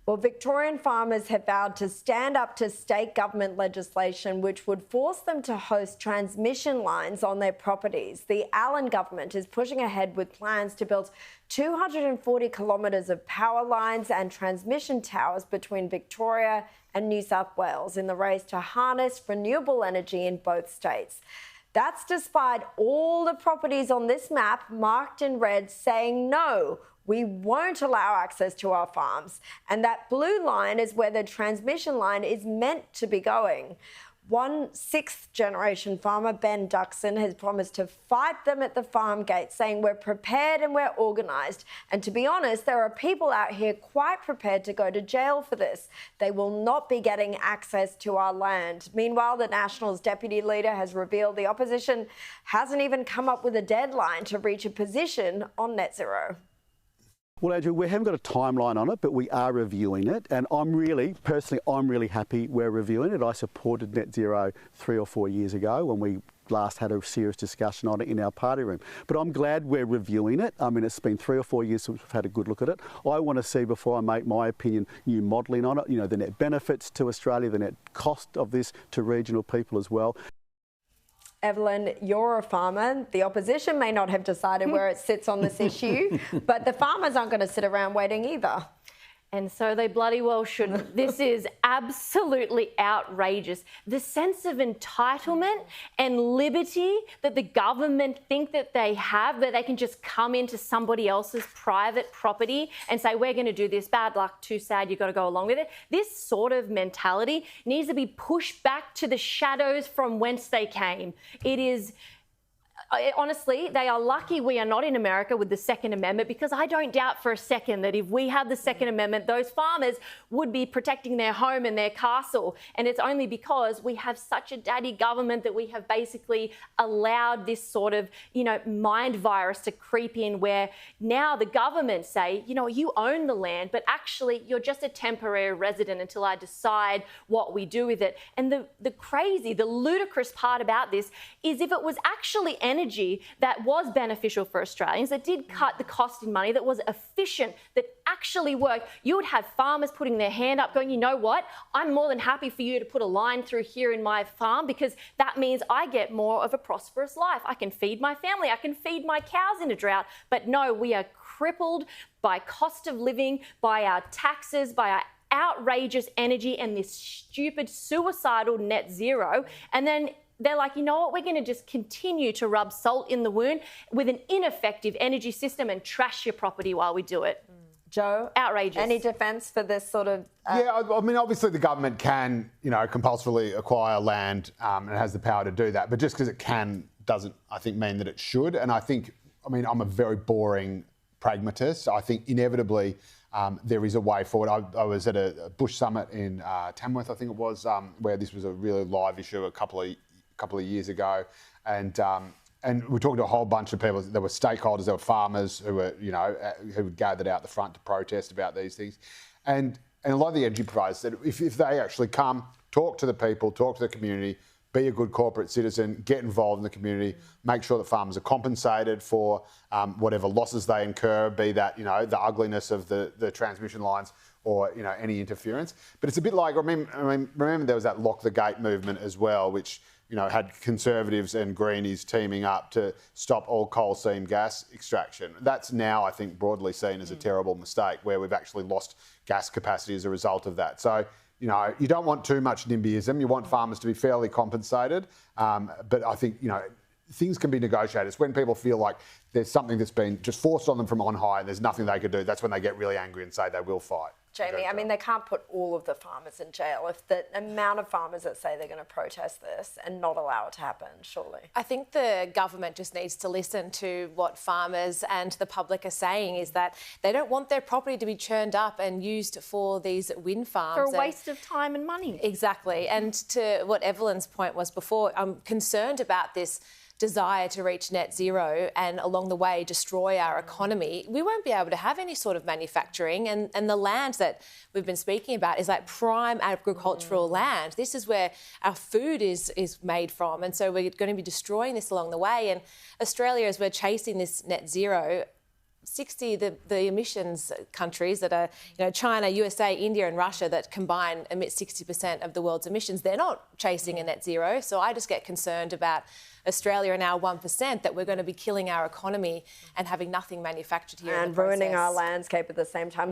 Well, Victorian farmers have vowed to stand up to state government legislation which would force them to host transmission lines on their properties. The Allan government is pushing ahead with plans to build 240 kilometres of power lines and transmission towers between Victoria and New South Wales in the race to harness renewable energy in both states. That's despite all the properties on this map marked in red saying no. We won't allow access to our farms. And that blue line is where the transmission line is meant to be going. One sixth-generation farmer, Ben Duxon, has promised to fight them at the farm gate, saying we're prepared and we're organised. And to be honest, there are people out here quite prepared to go to jail for this. They will not be getting access to our land. Meanwhile, the Nationals' deputy leader has revealed the opposition hasn't even come up with a deadline to reach a position on net zero. Well, Andrew, we haven't got a timeline on it, but we are reviewing it. And I'm really happy we're reviewing it. I supported net zero 3 or 4 years ago when we last had a serious discussion on it in our party room. But I'm glad we're reviewing it. I mean, it's been 3 or 4 years since we've had a good look at it. I want to see, before I make my opinion, new modelling on it, you know, the net benefits to Australia, the net cost of this to regional people as well. Evelyn, you're a farmer. The opposition may not have decided where it sits on this issue, but the farmers aren't going to sit around waiting either. And so they bloody well shouldn't. This is absolutely outrageous. The sense of entitlement and liberty that the government think that they have, that they can just come into somebody else's private property and say, we're going to do this, bad luck, too sad, you've got to go along with it. This sort of mentality needs to be pushed back to the shadows from whence they came. It is... Honestly, they are lucky we are not in America with the Second Amendment, because I don't doubt for a second that if we had the Second Amendment, those farmers would be protecting their home and their castle. And it's only because we have such a daddy government that we have basically allowed this sort of, mind virus to creep in, where now the government say, you own the land, but actually you're just a temporary resident until I decide what we do with it. And the ludicrous part about this is, if it was actually energy that was beneficial for Australians, that did cut the cost in money, that was efficient, that actually worked, you would have farmers putting their hand up going, you know what, I'm more than happy for you to put a line through here in my farm, because that means I get more of a prosperous life. I can feed my family, I can feed my cows in a drought. But no, we are crippled by cost of living, by our taxes, by our outrageous energy and this stupid suicidal net zero. And then they're like, you know what, we're going to just continue to rub salt in the wound with an ineffective energy system and trash your property while we do it. Joe, outrageous. Any defence for this sort of... Yeah, I mean, obviously the government can, compulsorily acquire land and it has the power to do that. But just because it can doesn't, I think, mean that it should. And I'm a very boring pragmatist. I think inevitably there is a way forward. I was at a Bush summit in Tamworth, I think it was, where this was a really live issue a couple of years ago, and we talked to a whole bunch of people. There were stakeholders, there were farmers who were, who gathered out the front to protest about these things, and a lot of the energy providers said if they actually come, talk to the people, talk to the community, be a good corporate citizen, get involved in the community, make sure that farmers are compensated for whatever losses they incur, be that the ugliness of the transmission lines or any interference. But it's a bit like, remember there was that lock the gate movement as well, which had Conservatives and Greenies teaming up to stop all coal seam gas extraction. That's now, I think, broadly seen as a terrible mistake, where we've actually lost gas capacity as a result of that. So, you don't want too much NIMBYism. You want farmers to be fairly compensated. But I think, things can be negotiated. It's when people feel like there's something that's been just forced on them from on high and there's nothing they could do. That's when they get really angry and say they will fight. Jaimee, they can't put all of the farmers in jail. If the amount of farmers that say they're going to protest this and not allow it to happen, surely. I think the government just needs to listen to what farmers and the public are saying, is that they don't want their property to be churned up and used for these wind farms. For a waste of time and money. Exactly. And to what Evelyn's point was before, I'm concerned about this desire to reach net zero and along the way destroy our economy. We won't be able to have any sort of manufacturing, and the land that we've been speaking about is like prime agricultural land. This is where our food is made from, and so we're going to be destroying this along the way. And Australia, as we're chasing this net zero, 60, the emissions countries that are, China, USA, India and Russia that combine emit 60% of the world's emissions, they're not chasing a net zero. So I just get concerned about Australia and our 1%, that we're going to be killing our economy and having nothing manufactured here. And ruining our landscape at the same time.